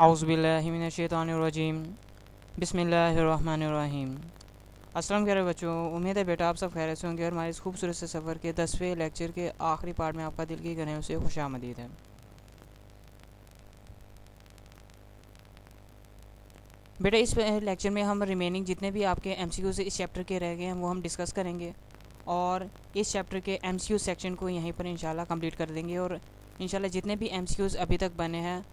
औज़ुबिल्लाहिमिनश्शैतानिर्रजीम बिस्मिल्लाहिर्रहमानिर्रहीम। अस्सलाम वालेकुम बच्चों, उम्मीद है बेटा आप सब खैरियत से होंगे और हमारे इस खूबसूरत से सफ़र के 10वें लेक्चर के आखिरी पार्ट में आपका दिल की गहराइयों से खुशामदीद है। बेटा इस लेक्चर में हम रिमेनिंग जितने भी आपके एमसीक्यू से इस चैप्टर के रह गए हैं वो हम डिस्कस करेंगे और इस चैप्टर के एमसीक्यू सेक्शन को यहीं पर इंशाल्लाह कंप्लीट कर देंगे और इंशाल्लाह जितने भी एमसीक्यूज़ अभी तक बने हैं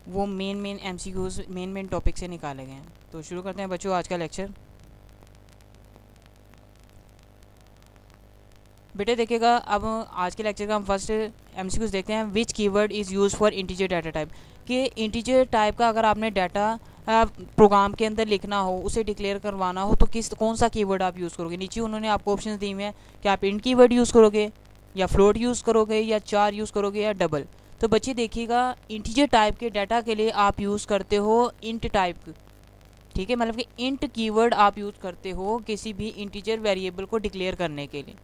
वो मेन एमसीक्यूज़ मेन टॉपिक से निकाले गए हैं। तो शुरू करते हैं बच्चों आज का लेक्चर। बेटे देखिएगा, अब आज के लेक्चर का हम फर्स्ट एमसीक्यूज़ देखते हैं। Which keyword is use for integer data type, कि इंटीजर टाइप का अगर आपने डाटा प्रोग्राम के अंदर लिखना हो, उसे डिक्लेयर करवाना हो, तो कौन सा कीवर्ड आप यूज़ करोगे। नीचे उन्होंने आपको ऑप्शन दिए हुए हैं कि आप इंट कीवर्ड यूज़ करोगे या फ्लोट यूज़ करोगे या चार यूज़ करोगे या डबल। तो बच्चे देखिएगा, इंटीजर टाइप के डाटा के लिए आप यूज़ करते हो इंट टाइप, ठीक है, मतलब कि इंट कीवर्ड आप यूज़ करते हो किसी भी इंटीजर वेरिएबल को डिक्लेयर करने के लिए,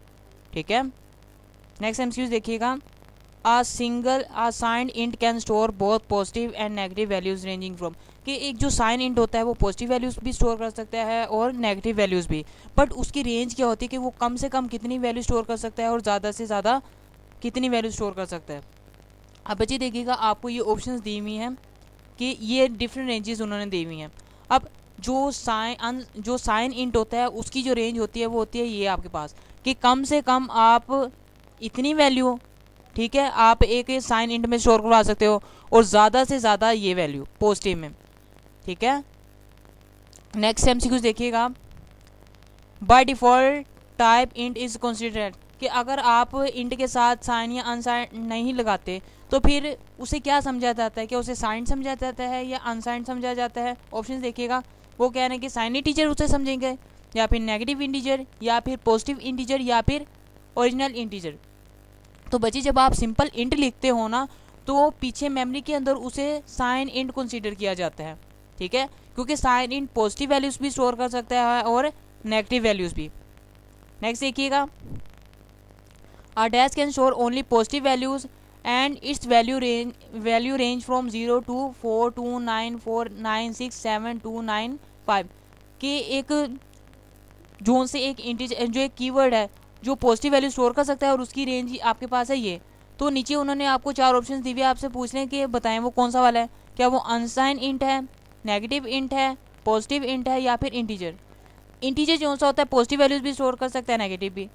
ठीक है। नेक्स्ट एमसीक्यू देखिएगा, a single assigned int can store both positive and negative values ranging from, कि एक जो साइन इंट होता है वो पॉजिटिव वैल्यूज़ भी स्टोर कर सकता है और नेगेटिव वैल्यूज़ भी, बट उसकी रेंज क्या होती है कि वो कम से कम कितनी वैल्यू स्टोर कर सकता है और ज़्यादा से ज़्यादा कितनी वैल्यू स्टोर कर सकता है। अब बच्चे देखिएगा, आपको ये ऑप्शंस दी हुई हैं कि ये डिफरेंट रेंजेस उन्होंने दी हुई हैं। अब जो साइन इंट होता है उसकी जो रेंज होती है वो होती है ये आपके पास, कि कम से कम आप इतनी वैल्यू, ठीक है, आप एक साइन इंट में स्टोर करवा सकते हो और ज़्यादा से ज़्यादा ये वैल्यू पॉजिटिव में, ठीक है। नेक्स्ट एमसीक्यू देखिएगा, by default type int is considered, कि अगर आप इंट के साथ साइन या अनसाइन नहीं लगाते तो फिर उसे क्या समझा जाता है, क्या उसे साइन समझा जाता है या अनसाइन समझा जाता है। ऑप्शन देखिएगा, वो कह रहे हैं कि साइन इंटीजर उसे समझेंगे या फिर नेगेटिव इंटीजर या फिर पॉजिटिव इंटीजर या फिर ओरिजिनल इंटीजर। तो बच्चे जब आप सिंपल इंट लिखते हो ना तो पीछे मेमोरी के अंदर उसे साइन इंट कंसीडर किया जाता है, ठीक है, क्योंकि साइन इंट पॉजिटिव वैल्यूज़ भी स्टोर कर सकता है और नेगेटिव वैल्यूज़ भी। नेक्स्ट देखिएगा, a dash can store only positive values and its value range from 0 to 429496725, कि एक जोन से एक इंटीजर जो एक कीवर्ड है जो पॉजिटिव वैल्यू स्टोर कर सकता है और उसकी रेंज आपके पास है ये। तो नीचे उन्होंने आपको चार ऑप्शन दिए हुए, आपसे पूछ रहे हैं कि बताएं वो कौन सा वाला है, क्या वो अनसाइन इंट है, नेगेटिव इंट है, पॉजिटिव इंट है या फिर इंटीजर। इंटीजर जो सा होता है पॉजिटिव वैल्यूज भी स्टोर कर सकता है, नेगेटिव भी।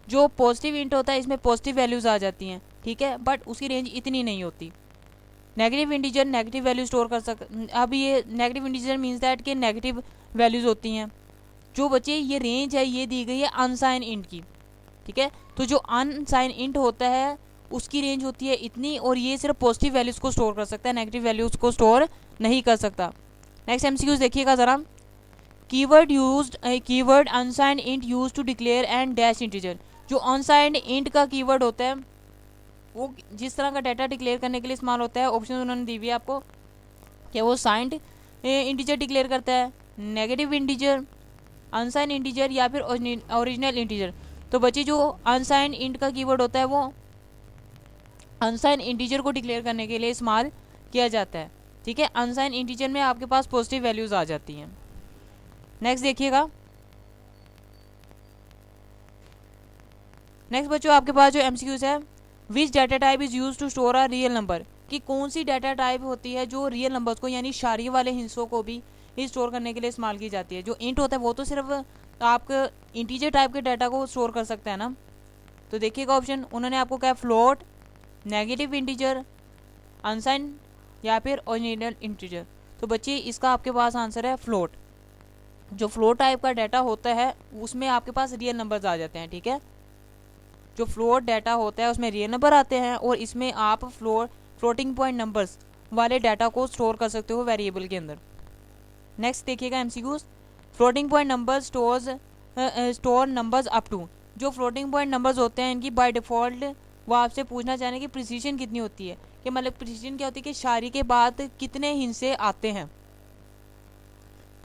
जो पॉजिटिव इंट होता है इसमें पॉजिटिव वैल्यूज आ जाती हैं, ठीक है, बट उसकी रेंज इतनी नहीं होती। Negative integer negative value store कर सक, अब ये नेगेटिव इंटीजर मीन्स दैट कि नेगेटिव वैल्यूज होती हैं। जो बच्चे ये रेंज है ये दी गई है अनसाइन इंट की, ठीक है, तो जो अनसाइन इंट होता है उसकी रेंज होती है इतनी और ये सिर्फ पॉजिटिव वैल्यूज को स्टोर कर सकता है, नेगेटिव वैल्यूज को स्टोर नहीं कर सकता। नेक्स्ट एमसीक्यूज देखिएगा ज़रा, keyword unsigned int use to declare and dash integer, जो अनसाइंड इंट का कीवर्ड होता है वो जिस तरह का डाटा डिक्लेयर करने के लिए इस्तेमाल होता है। ऑप्शन उन्होंने दी हुई है आपको, क्या वो साइंड इंटीजर डिक्लेयर करता है, नेगेटिव इंटीजर, अनसाइन इंटीजर या फिर ओरिजिनल इंटीजर। तो बच्चे जो अनसाइन इंट का कीवर्ड होता है वो अनसाइन इंटीजर को डिक्लेयर करने के लिए इस्तेमाल किया जाता है, ठीक है। अनसाइन इंटीजर में आपके पास पॉजिटिव वैल्यूज आ जाती हैं। नेक्स्ट देखिएगा, नेक्स्ट बच्चों आपके पास जो एमसीक्यूज है, which data type is use to store a real number, कि कौन सी डाटा टाइप होती है जो रियल नंबर्स को यानी शारी वाले हिस्सों को भी स्टोर करने के लिए इस्तेमाल की जाती है। जो इंट होता है वो तो सिर्फ आपका इंटीजर टाइप के डाटा को स्टोर कर सकता है ना। तो देखिएगा ऑप्शन उन्होंने आपको क्या, फ्लोट, नेगेटिव इंटीजर, अनसाइन या फिर ओरिजिनल इंटीजर। तो बच्चे इसका आपके पास आंसर है फ्लोट। जो फ्लोट टाइप का डाटा होता है उसमें आपके पास रियल नंबर्स आ जाते हैं, ठीक है। जो फ्लोट डाटा होता है उसमें रियल नंबर आते हैं और इसमें आप फ्लोटिंग पॉइंट नंबर्स वाले डाटा को स्टोर कर सकते हो वेरिएबल के अंदर। नेक्स्ट देखिएगा MCQs, floating point number store numbers up to, जो फ्लोटिंग पॉइंट नंबर्स होते हैं इनकी बाय डिफ़ॉल्ट वो आपसे पूछना चाह रहे हैं कि प्रिसीजन कितनी होती है, कि मतलब प्रिसीजन क्या होती है कि शारी के बाद कितने हिस्से आते हैं।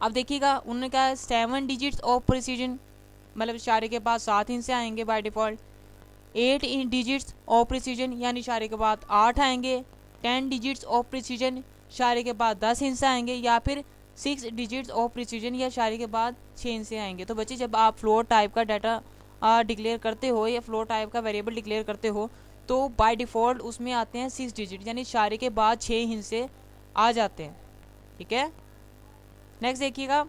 अब देखिएगा उन्होंने कहा 7 डिजिट्स ऑफ प्रिसीजन, मतलब शारी के बाद 7 हिस्से आएंगे by default. 8 digits of precision यानी इशारे के बाद 8 आएंगे। 10 डिजिट्स ऑफ प्रिसीजन शायरी के बाद 10 हिस्से आएंगे, या फिर 6 डिजिट्स ऑफ प्रिसीजन, या शायरी के बाद 6 हिस्से आएंगे। तो बच्चे जब आप फ्लोट टाइप का डाटा डिक्लेयर करते हो या फ्लोट टाइप का वेरिएबल डिक्लेयर करते हो तो बाय डिफ़ॉल्ट उसमें आते हैं 6 डिजिट, यानी शायरी के बाद 6 हिस्से आ जाते हैं। ठीक है, नेक्स्ट देखिएगा,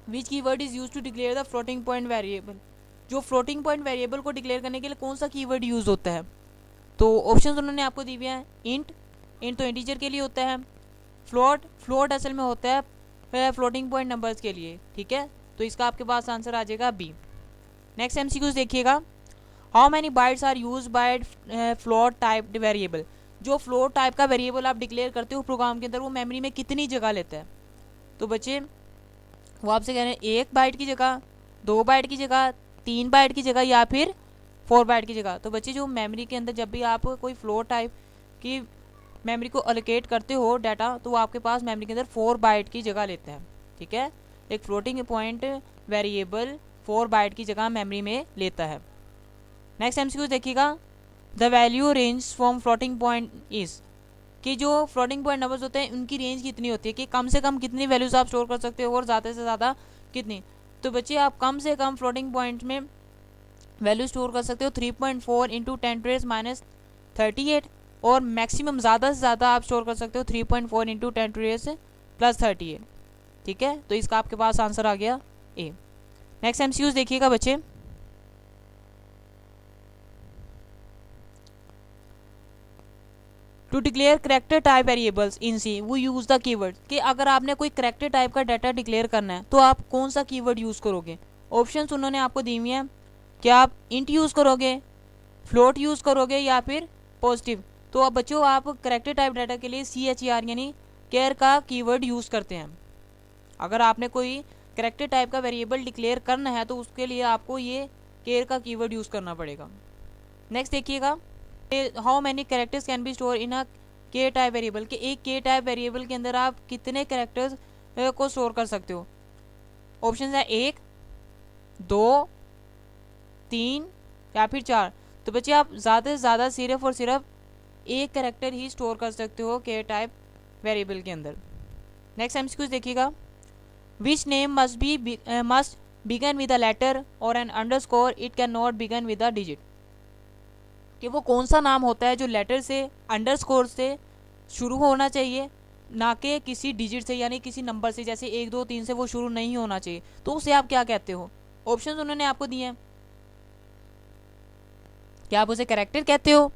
which keyword is use to declare the floating point variable. जो फ्लोटिंग पॉइंट वेरिएबल को डिक्लेयर करने के लिए कौन सा कीवर्ड यूज़ होता है? तो ऑप्शन उन्होंने आपको दिए हुए हैं। इंट, इंट तो इंटीजर के लिए होता है। फ्लोट, फ्लोट असल में होता है फ्लोटिंग पॉइंट नंबर्स के लिए। ठीक है, तो इसका आपके पास आंसर आ जाएगा बी। नेक्स्ट एमसीक्यूज देखिएगा, how many bytes are use by float type variable. जो फ्लोट टाइप का वेरिएबल आप डिक्लेयर करते हो प्रोग्राम के अंदर, वो मेमोरी में कितनी जगह लेता है? तो बच्चे वो आपसे कह रहे हैं 1 बाइट की जगह, 2 बाइट की जगह, 3 बाइट की जगह, या फिर 4 बाइट की जगह। तो बच्चे जो मेमोरी के अंदर जब भी आप कोई फ्लोट टाइप की मेमोरी को अलोकेट करते हो डाटा, तो वो आपके पास मेमोरी के अंदर 4 बाइट की जगह लेते हैं। ठीक है, एक फ्लोटिंग पॉइंट वेरिएबल 4 बाइट की जगह मेमोरी में लेता है। नेक्स्ट एमसीक्यू देखिएगा, the value range from floating point is, कि जो फ्लोटिंग पॉइंट नंबर्स होते हैं उनकी रेंज कितनी होती है, कि कम से कम कितनी वैल्यूज आप स्टोर कर सकते हो और ज़्यादा से ज़्यादा कितनी। तो बच्चे आप कम से कम फ्लोटिंग पॉइंट में वैल्यू स्टोर कर सकते हो 3.4 इंटू 10⁻⁻38, और मैक्सिमम ज़्यादा से ज़्यादा आप स्टोर कर सकते हो 3.4 इंटू 10⁻+38। ठीक है, तो इसका आपके पास आंसर आ गया ए। नेक्स्ट एमसीक्यूज देखिएगा बच्चे, to declare character type variables in C we use the keyword, कि अगर आपने कोई करेक्टर टाइप का डाटा डिक्लेयर करना है तो आप कौन सा कीवर्ड यूज़ करोगे? ऑप्शंस उन्होंने आपको दी हुई हैं, क्या आप इंट यूज़ करोगे, फ्लोट यूज़ करोगे, या फिर पॉजिटिव। तो अब बच्चों आप करेक्टर टाइप डाटा के लिए CHER यानी केयर का कीवर्ड यूज़ करते हैं। अगर आपने कोई करेक्टर टाइप का वेरिएबल डिक्लेयर करना है तो उसके लिए आपको ये केयर का कीवर्ड यूज़ करना पड़ेगा। नेक्स्ट देखिएगा, how many characters can be store in a K type variable, कि एक के टाइप वेरिएबल के अंदर आप कितने कैरेक्टर्स को स्टोर कर सकते हो? ऑप्शन है 1, 2, 3 या फिर 4। तो बच्चे आप ज़्यादा से ज़्यादा सिर्फ और सिर्फ एक कैरेक्टर ही स्टोर कर सकते हो के टाइप वेरिएबल के अंदर। नेक्स्ट एमसीक्यूज देखिएगा, which name must begin with a letter और an underscore, it can not begin with a digit, कि वो कौन सा नाम होता है जो लेटर से अंडरस्कोर से शुरू होना चाहिए, ना कि किसी डिजिट से यानी किसी नंबर से, जैसे 1 2 3 से वो शुरू नहीं होना चाहिए। तो उसे आप क्या कहते हो? ऑप्शंस उन्होंने आपको दिए हैं, क्या आप उसे कैरेक्टर कहते हो,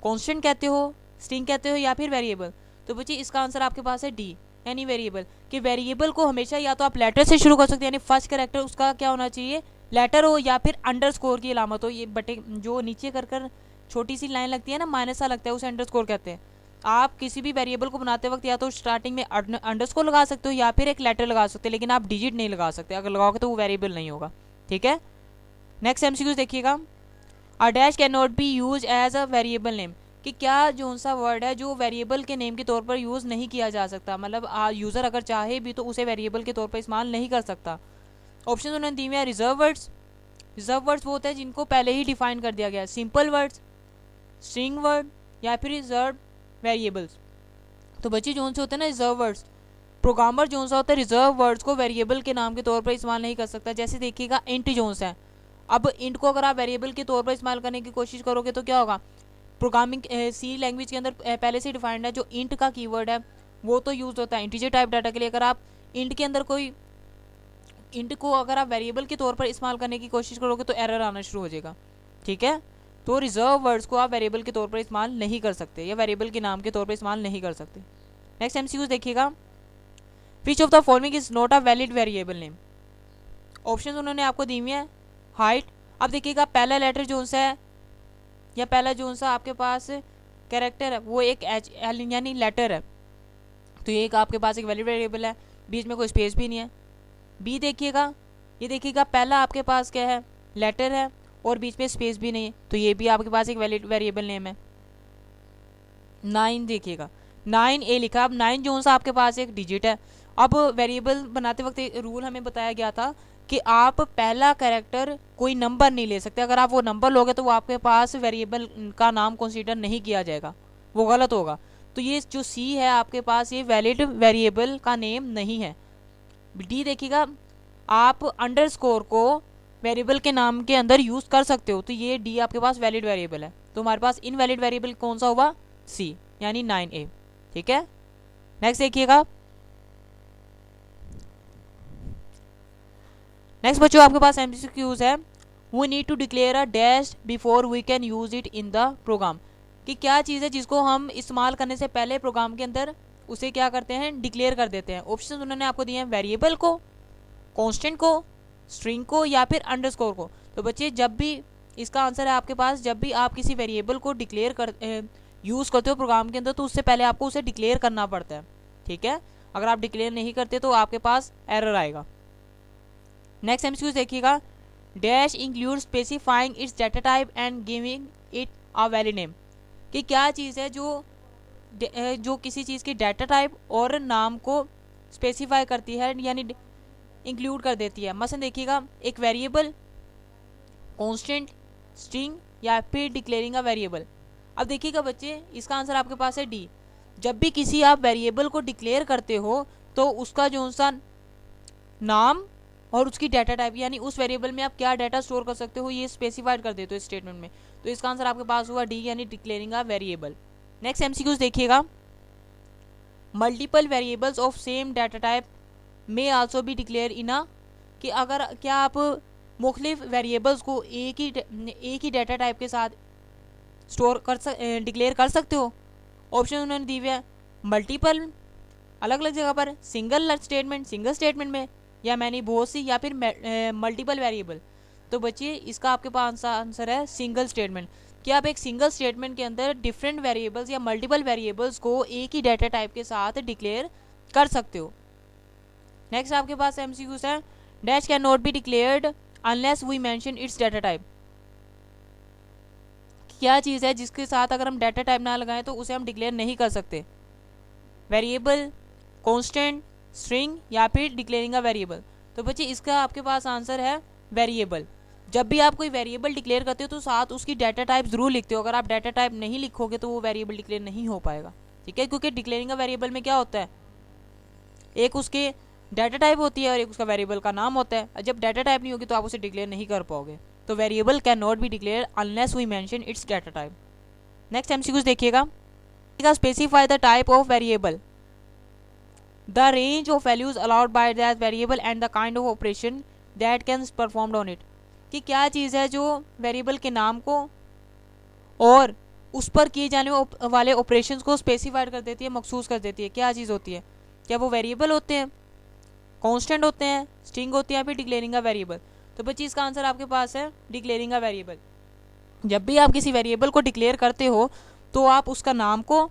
कांस्टेंट कहते हो, स्ट्रिंग कहते हो, या फिर वेरिएबल। तो बच्चे इसका आंसर आपके पास है डी, यानी वेरिएबल। कि वेरिएबल को हमेशा या तो आप लेटर से शुरू कर सकते हैं, यानी फर्स्ट कैरेक्टर उसका क्या होना चाहिए, लेटर हो, या फिर अंडरस्कोर की अलामत हो। ये बटे जो नीचे कर छोटी सी लाइन लगती है ना, माइनस सा लगता है, उसे अंडरस्कोर कहते हैं। आप किसी भी वेरिएबल को बनाते वक्त या तो स्टार्टिंग में अंडरस्कोर लगा सकते हो या फिर एक लेटर लगा सकते हो, लेकिन आप डिजिट नहीं लगा सकते। अगर लगाओगे तो वो वेरिएबल नहीं होगा। ठीक है, नेक्स्ट एमसीक्यू देखिएगा, a dash can not be use as a variable name, कि क्या जो सा वर्ड है जो वेरिएबल के नेम के तौर पर यूज़ नहीं किया जा सकता, मतलब यूज़र अगर चाहे भी तो उसे वेरिएबल के तौर पर इस्तेमाल नहीं कर सकता। ऑप्शन उन्होंने दिए हैं, रिजर्व वर्ड्स, रिजर्व वर्ड्स वो होते हैं जिनको पहले ही डिफाइन कर दिया गया है, सिंपल वर्ड्स, स्ट्रिंग वर्ड, या फिर रिजर्व वेरिएबल्स। तो बच्चे जो से होते हैं ना रिजर्व वर्ड्स, प्रोग्रामर जो सा होता है रिजर्व वर्ड्स को वेरिएबल के नाम के तौर पर इस्तेमाल नहीं कर सकता। जैसे देखिएगा इंट जोन्स है, अब इंट को अगर आप वेरिएबल के तौर पर इस्तेमाल करने की कोशिश करोगे तो क्या होगा, प्रोग्रामिंग सी लैंग्वेज के अंदर पहले से डिफाइंड है जो इंट का कीवर्ड है वो तो यूज़ होता है इंटीजर टाइप डाटा के लिए। अगर आप इंट के अंदर कोई इंट को अगर आप वेरिएबल के तौर पर इस्तेमाल करने की कोशिश करोगे तो एरर आना शुरू हो जाएगा। ठीक है, तो रिजर्व वर्ड्स को आप वेरिएबल के तौर पर इस्तेमाल नहीं कर सकते या वेरिएबल के नाम के तौर पर इस्तेमाल नहीं कर सकते। नेक्स्ट एमसीक्यू देखिएगा, which of the following is not a valid variable name. Option उन्होंने आपको दी हुई है, हाइट। अब देखिएगा पहला लेटर जो सा है या पहला जो सा आपके पास कैरेक्टर है वो एक एच एल यानी लेटर है, तो ये एक आपके पास एक वैलिड वेरिएबल है, बीच में कोई स्पेस भी नहीं है। बी देखिएगा, ये देखिएगा पहला आपके पास क्या है, लेटर है और बीच में स्पेस भी नहीं है, तो ये भी आपके पास एक वैलिड वेरिएबल नेम है। 9 देखिएगा, 9 ए लिखा। अब 9 जो सा आपके पास एक डिजिट है। अब वेरिएबल बनाते वक्त एक रूल हमें बताया गया था कि आप पहला कैरेक्टर कोई नंबर नहीं ले सकते। अगर आप वो नंबर लोगे तो वो आपके पास वेरिएबल का नाम कंसीडर नहीं किया जाएगा, वो गलत होगा। तो ये जो सी है आपके पास ये वैलिड वेरिएबल का नेम नहीं है। डी देखिएगा, आप अंडरस्कोर को वेरिएबल के नाम के अंदर यूज कर सकते हो, तो ये डी आपके पास वैलिड वेरिएबल है। तो हमारे पास इनवैलिड वेरिएबल कौन सा होगा, सी यानी 9A। ठीक है, नेक्स्ट देखिएगा। नेक्स्ट बच्चों आपके पास एमसीक्यूज है, we need to declare a dash before we can use it in the program. कि क्या चीज़ है जिसको हम इस्तेमाल करने से पहले प्रोग्राम के अंदर उसे क्या करते हैं, डिक्लेयर कर देते हैं। ऑप्शन उन्होंने आपको दिए हैं, वेरिएबल को, कांस्टेंट को, स्ट्रिंग को या फिर अंडरस्कोर को। तो बच्चे जब भी इसका आंसर है आपके पास, जब भी आप किसी वेरिएबल को डिक्लेयर कर यूज़ करते हो प्रोग्राम के अंदर, तो उससे पहले आपको उसे डिक्लेयर करना पड़ता है। ठीक है, अगर आप डिक्लेयर नहीं करते तो आपके पास एरर आएगा। नेक्स्ट एमसीक्यू देखिएगा, dash include specifying it's data type and giving it a valid name. कि क्या चीज़ है जो किसी चीज़ की डाटा टाइप और नाम को स्पेसिफाई करती है, यानी इंक्लूड कर देती है। मसलन देखिएगा, एक वेरिएबल, कांस्टेंट, स्ट्रिंग या फिर डिक्लेयरिंग अ वेरिएबल। अब देखिएगा बच्चे, इसका आंसर आपके पास है डी। जब भी किसी आप वेरिएबल को डिक्लेयर करते हो तो उसका जो सा नाम और उसकी डाटा टाइप, यानी उस वेरिएबल में आप क्या डाटा स्टोर कर सकते हो, ये स्पेसिफाइड कर देते हो स्टेटमेंट में। तो इसका आंसर आपके पास हुआ डी, यानी declaring a variable. Next MCQs देखिएगा, multiple variables of same data type may also be declare in a. कि अगर क्या आप मुख्तलिफ वेरिएबल्स को एक ही डाटा टाइप के साथ स्टोर डिक्लेयर कर सकते हो। ऑप्शन उन्होंने दिए हुए हैं, मल्टीपल अलग अलग जगह पर, सिंगल स्टेटमेंट में, या मैंने बहुत सी, या फिर मल्टीपल वेरिएबल। तो बच्चे इसका आपके पास आंसर है सिंगल स्टेटमेंट। कि आप एक सिंगल स्टेटमेंट के अंदर डिफरेंट वेरिएबल्स या मल्टीपल वेरिएबल्स को एक ही डाटा टाइप के साथ डिक्लेयर कर सकते हो। नेक्स्ट आपके पास एमसीक्यूज है, dash can not be declared unless we mention its data type. क्या चीज़ है जिसके साथ अगर हम डाटा टाइप ना लगाएं तो उसे हम डिक्लेयर नहीं कर सकते, वेरिएबल, कांस्टेंट, स्ट्रिंग या फिर डिक्लेयरिंग अ वेरिएबल। तो बच्चे इसका आपके पास आंसर है वेरिएबल। जब भी आप कोई वेरिएबल डिक्लेयर करते हो तो साथ उसकी डाटा टाइप जरूर लिखते हो। अगर आप डाटा टाइप नहीं लिखोगे तो वो वेरिएबल डिक्लेयर नहीं हो पाएगा। ठीक है, क्योंकि डिक्लेयरिंग अ वेरिएबल में क्या होता है, एक उसके डाटा टाइप होती है और एक उसका वेरिएबल का नाम होता है। जब डाटा टाइप नहीं होगी तो आप उसे डिक्लेयर नहीं कर पाओगे। तो variable can not be declare unless we mention its data type. Next MCQs देखिएगा, specify the type of variable, the range of values allowed by that variable and the kind of operation that can performed on it। कि क्या चीज़ है जो variable के नाम को और उस पर किए जाने वाले ऑपरेशंस को स्पेसिफाइड कर देती है, मखसूस कर देती है। क्या चीज़ होती है, क्या वो वेरिएबल होते हैं, कांस्टेंट होते हैं, स्ट्रिंग होती है, या फिर डिक्लेयरिंग अ वेरिएबल। तो बच्ची इसका आंसर आपके पास है डिक्लेयरिंग अ वेरिएबल। जब भी आप किसी वेरिएबल को डिक्लेयर करते हो तो आप उसका नाम को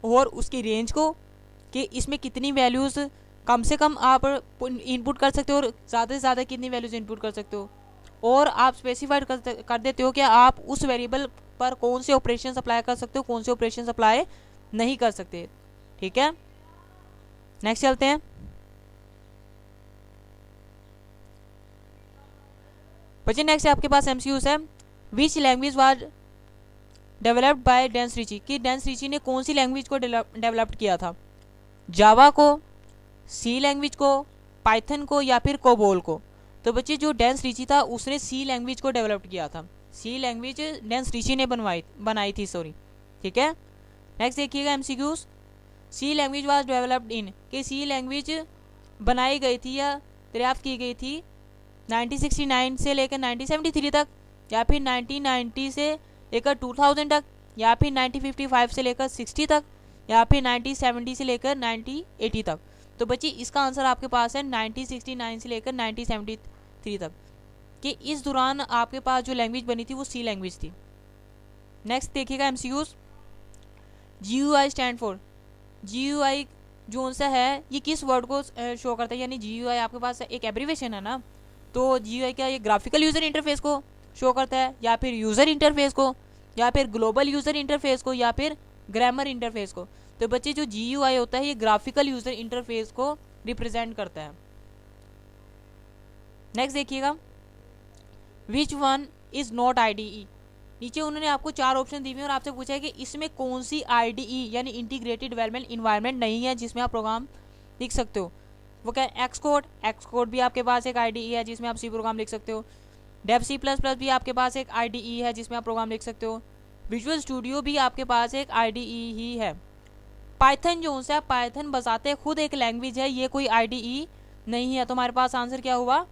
और उसकी रेंज को, कि इसमें कितनी वैल्यूज़ कम से कम आप इनपुट कर सकते हो और ज़्यादा से ज़्यादा कितनी वैल्यूज़ इनपुट कर सकते हो, और आप स्पेसिफाइड कर देते हो कि आप उस वेरिएबल पर कौन से ऑपरेशन अप्लाई कर सकते हो, कौन से ऑपरेशन अप्लाई नहीं कर सकते। ठीक है, नेक्स्ट चलते हैं। बच्चे नेक्स्ट आपके पास एमसीक्यूज है, which language was developed by Dennis Ritchie. कि डेंस रिची ने कौन सी लैंग्वेज को डेवलप्ड किया था, जावा को, सी लैंग्वेज को, पाइथन को या फिर कोबोल को। तो बच्चे जो डेंस रिची था उसने सी लैंग्वेज को डेवलप किया था। सी लैंग्वेज डेंस रिची ने बनाई थी, सॉरी। ठीक है, नेक्स्ट देखिएगा MCQs, C language was developed in. कि सी लैंग्वेज बनाई गई थी या दरियाफ्त की गई थी 1969 से लेकर 1973 तक, या फिर 1990 से लेकर 2000 तक, या फिर 1955 से लेकर 60 तक, या फिर 1970 से लेकर 1980 तक। तो बच्ची इसका आंसर आपके पास है 1969 से लेकर 1973 तक। कि इस दौरान आपके पास जो लैंग्वेज बनी थी वो सी लैंग्वेज थी। नेक्स्ट देखिएगा MCQs, GUI stand for. GUI जो सा है ये किस वर्ड को शो करता है, यानी GUI आपके पास एक एब्रीवेशन है ना। तो GUI क्या, ये ग्राफिकल यूज़र इंटरफेस को शो करता है, या फिर यूज़र इंटरफेस को, या फिर ग्लोबल यूज़र इंटरफेस को, या फिर ग्रामर इंटरफेस को। तो बच्चे जो GUI होता है ये ग्राफिकल यूज़र इंटरफेस को रिप्रेजेंट करता है। नेक्स्ट देखिएगा, which one is not IDE। नीचे उन्होंने आपको 4 ऑप्शन दी हुए और आपसे पूछा है कि इसमें कौन सी IDE यानी इंटीग्रेटेड डेवलपमेंट इन्वायरमेंट नहीं है जिसमें आप प्रोग्राम लिख सकते हो। वो क्या है, एक्स कोड भी आपके पास एक IDE है जिसमें आप सी प्रोग्राम लिख सकते हो। डेव C++ भी आपके पास एक IDE है जिसमें आप प्रोग्राम लिख सकते हो। विजुअल स्टूडियो भी आपके पास एक IDE ही है। पाइथन जो है, पाइथन बजाते खुद एक लैंग्वेज है, ये कोई IDE नहीं है। तो हमारे पास आंसर क्या हुआ,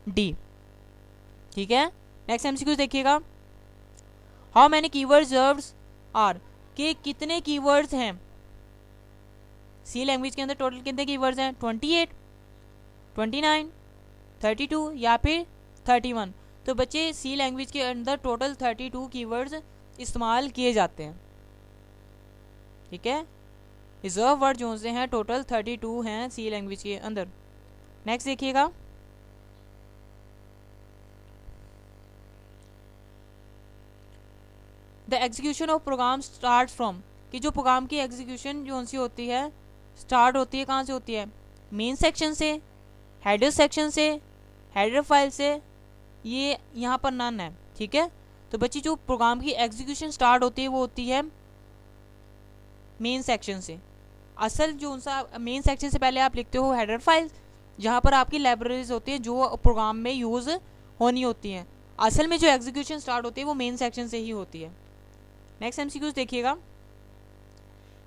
डी। ठीक है, नेक्स्ट MCQ देखिएगा। हाउ मैनी कीवर्ड्स आर, के कितने कीवर्ड्स हैं सी लैंग्वेज के अंदर, टोटल कितने कीवर्ड्स हैं, 28, 29, 32 या फिर 31। तो बच्चे सी लैंग्वेज के अंदर टोटल 32 कीवर्ड्स इस्तेमाल किए जाते हैं। ठीक है, रिजर्व वर्ड जो से हैं टोटल 32 हैं सी लैंग्वेज के अंदर। नेक्स्ट देखिएगा, the execution of program start from, कि जो प्रोग्राम की एग्जीक्यूशन जो सी होती है स्टार्ट होती है कहाँ से होती है, मेन सेक्शन से, हेडर सेक्शन से, हेडर फाइल से, ये यहाँ पर नन है। ठीक है, तो बच्ची जो प्रोग्राम की एग्जीक्यूशन स्टार्ट होती है वो होती है मेन सेक्शन से। असल जो सा मेन सेक्शन से पहले आप लिखते हो हेडर फाइल, जहाँ पर आपकी लाइब्रेरीज होती है जो प्रोग्राम में यूज़ होनी होती हैं। असल में जो एग्जीक्यूशन स्टार्ट होती है वो मेन सेक्शन से ही होती है। नेक्स्ट MCQs देखिएगा,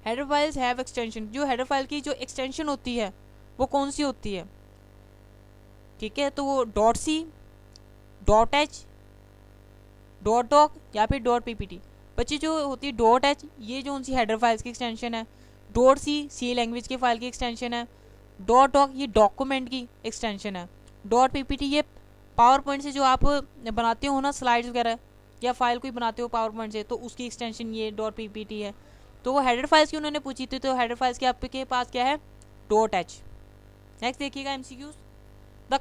हेडर फाइल्स हैव एक्सटेंशन, जो हेडर फाइल की जो एक्सटेंशन होती है वो कौन सी होती है। ठीक है, तो वो .c, .h, .doc या फिर .ppt। बच्ची जो होती है .h, ये जो उनकी हेडर फाइल्स की एक्सटेंशन है। .c सी लैंग्वेज की फाइल की एक्सटेंशन है। .doc ये डॉक्यूमेंट की एक्सटेंशन है। .ppt ये पावर पॉइंट से जो आप बनाते हो ना स्लाइड्स वगैरह, या फाइल कोई बनाते हो पावर पॉइंट से, तो उसकी एक्सटेंशन ये .ppt है। तो वो हेडर फाइल्स की उन्होंने पूछी थी, तो हेडर फाइल्स के आपके पास क्या है, .h। नेक्स्ट देखिएगा MCQs, the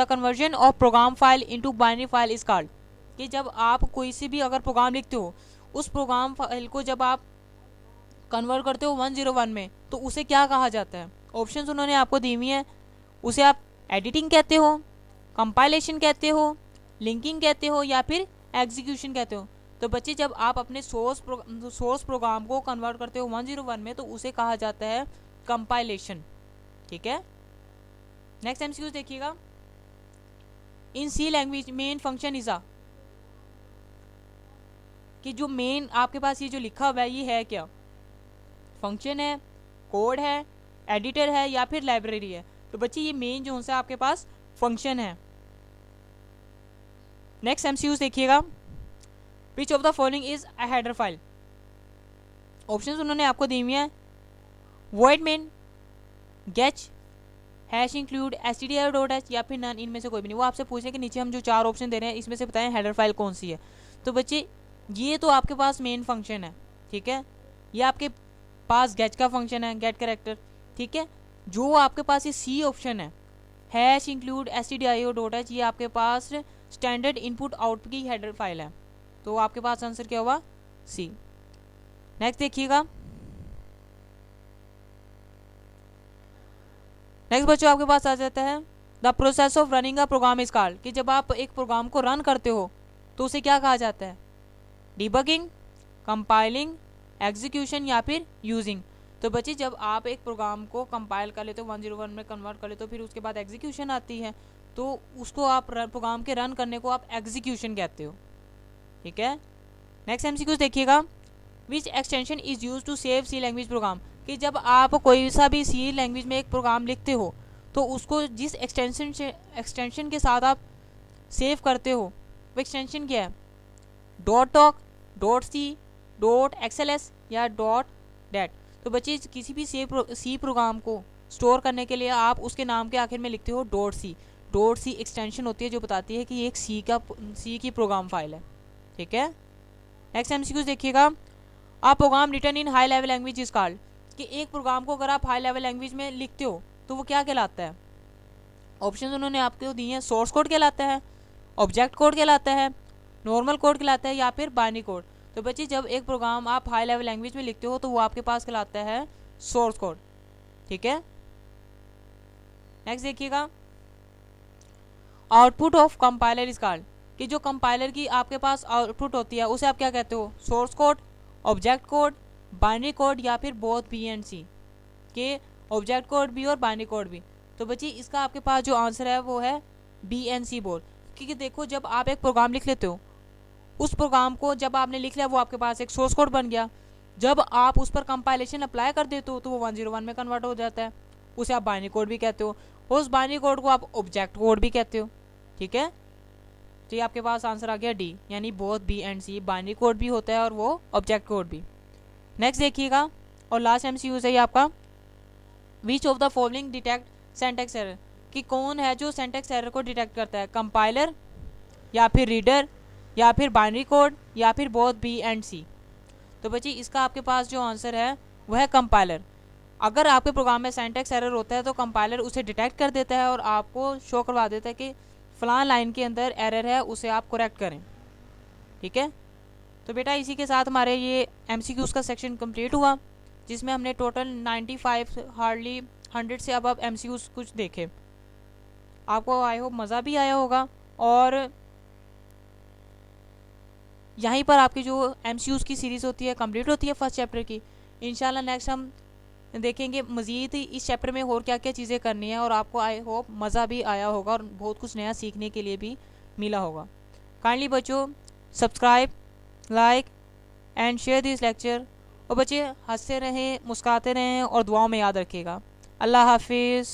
conversion of program file into binary file is called, कि जब आप कोई सी भी अगर प्रोग्राम लिखते हो, उस प्रोग्राम फाइल को जब आप कन्वर्ट करते हो 101 में, तो उसे क्या कहा जाता है। ऑप्शंस उन्होंने आपको दी हुई है। उसे आप एडिटिंग कहते हो, कंपाइलेशन कहते हो, लिंकिंग कहते हो या फिर एग्जीक्यूशन कहते हो। तो बच्चे जब आप अपने सोर्स प्रोग्राम को कन्वर्ट करते हो 101 में, तो उसे कहा जाता है कंपाइलेशन। ठीक है, नेक्स्ट MCQ देखिएगा, in C language main function is a, कि जो मेन आपके पास ये जो लिखा हुआ है ये है क्या, फंक्शन है, कोड है, एडिटर है या फिर लाइब्रेरी है। तो बच्चे ये मेन जो है आपके पास फंक्शन है। नेक्स्ट MCQ देखिएगा, which of the following is a header file. Options उन्होंने आपको दी हुई है, void main, getch, hash include, stdio.h या फिर नन, इनमें से कोई भी नहीं। वो आपसे पूछे कि नीचे हम जो 4 ऑप्शन दे रहे हैं इसमें से बताएं हेडर फाइल कौन सी है। तो बच्चे ये तो आपके पास मेन फंक्शन है। ठीक है, ये आपके पास गेट का फंक्शन है, गेट कैरेक्टर। ठीक है, जो आपके पास ये सी ऑप्शन है, हैश इंक्लूड stdio.h, ये आपके पास स्टैंडर्ड इनपुट आउटपुट की हेडर फाइल है। तो आपके पास आंसर क्या हुआ, सी। नेक्स्ट देखिएगा, नेक्स्ट बच्चों आपके पास आ जाता है, the process of running a program is called, कि जब आप एक प्रोग्राम को रन करते हो तो उसे क्या कहा जाता है, डिबगिंग, कंपाइलिंग, एग्जीक्यूशन या फिर यूजिंग। तो बच्चे जब आप एक प्रोग्राम को कंपाइल कर लेते हो 101 में कन्वर्ट कर लेते हो, फिर उसके बाद एग्जीक्यूशन आती है, तो उसको आप प्रोग्राम के रन करने को आप एग्जीक्यूशन कहते हो। ठीक है, नेक्स्ट MCQ देखिएगा, which extension is use to save C language program, कि जब आप कोई सा भी सी लैंग्वेज में एक प्रोग्राम लिखते हो तो उसको जिस एक्सटेंशन के साथ आप सेव करते हो वो एक्सटेंशन क्या है, .doc, .c, .xls या .dat। तो बच्चे किसी भी सी प्रोग्राम को स्टोर करने के लिए आप उसके नाम के आखिर में लिखते हो .c। .c एक्सटेंशन होती है जो बताती है कि ये एक सी की प्रोग्राम फाइल है। ठीक है, नेक्स्ट MCQ देखिएगा, आप program return in high level language is called, कि एक प्रोग्राम को अगर आप हाई लेवल लैंग्वेज में लिखते हो तो वो क्या कहलाता है। ऑप्शन उन्होंने आपको दिए हैं, सोर्स कोड कहलाता है, ऑब्जेक्ट कोड कहलाता है, नॉर्मल कोड कहलाता है या फिर बाइनरी कोड। तो बच्चे जब एक प्रोग्राम आप हाई लेवल लैंग्वेज में लिखते हो तो वो आपके पास कहलाता है सोर्स कोड। ठीक है, नेक्स्ट देखिएगा, output of compiler is called, कि जो कंपाइलर की आपके पास आउटपुट होती है उसे आप क्या कहते हो, source code, object code, binary code, या फिर बोथ बी एंड सी, के ऑब्जेक्ट कोड भी और बाइनरी कोड भी। तो बच्ची इसका आपके पास जो आंसर है वो है बी एंड सी बोल। क्योंकि देखो जब आप एक प्रोग्राम लिख लेते हो, उस प्रोग्राम को जब आपने लिख लिया वो आपके पास एक सोर्स कोड बन गया, जब आप उस पर कंपाइलेशन अप्लाई कर देते हो तो वो 101 में कन्वर्ट हो जाता है, उसे आप बाइनरी कोड भी कहते हो, उस बाइनरी कोड को आप ऑब्जेक्ट कोड भी कहते हो। ठीक है, तो ये आपके पास आंसर आ गया डी, यानी both B and C, binary code भी होता है और वो ऑब्जेक्ट कोड भी। नेक्स्ट देखिएगा, और लास्ट एमसीक्यू है ये आपका, which of the following detect syntax error, कि कौन है जो सेंटेक्स एरर को डिटेक्ट करता है, कंपाइलर या फिर रीडर या फिर बाइनरी कोड या फिर बोथ बी एंड सी। तो बच्ची इसका आपके पास जो आंसर है वह है कंपाइलर। अगर आपके प्रोग्राम में सेंटेक्स एरर होता है तो कंपाइलर उसे डिटेक्ट कर देता है और आपको शो करवा देता है कि फलां लाइन के अंदर एरर है, उसे आप करेक्ट करें। ठीक है, तो बेटा इसी के साथ हमारे ये एमसीक्यूज़ का सेक्शन कंप्लीट हुआ, जिसमें हमने टोटल 95 हार्डली 100 से अब एमसीक्यूज़ कुछ देखे। आपको आई होप मज़ा भी आया होगा, और यहीं पर आपकी जो एमसीक्यूज़ की सीरीज़ होती है कंप्लीट होती है फर्स्ट चैप्टर की। इंशाल्लाह नेक्स्ट हम देखेंगे मज़ीद इस चैप्टर में और क्या क्या चीज़ें करनी है, और आपको आई होप मज़ा भी आया होगा और बहुत कुछ नया सीखने के लिए भी मिला होगा। काइंडली बच्चों subscribe, like and share this lecture, और बच्चे हंसते रहें, मुस्कुराते रहें और दुआओं में याद रखिएगा। अल्लाह हाफिज़।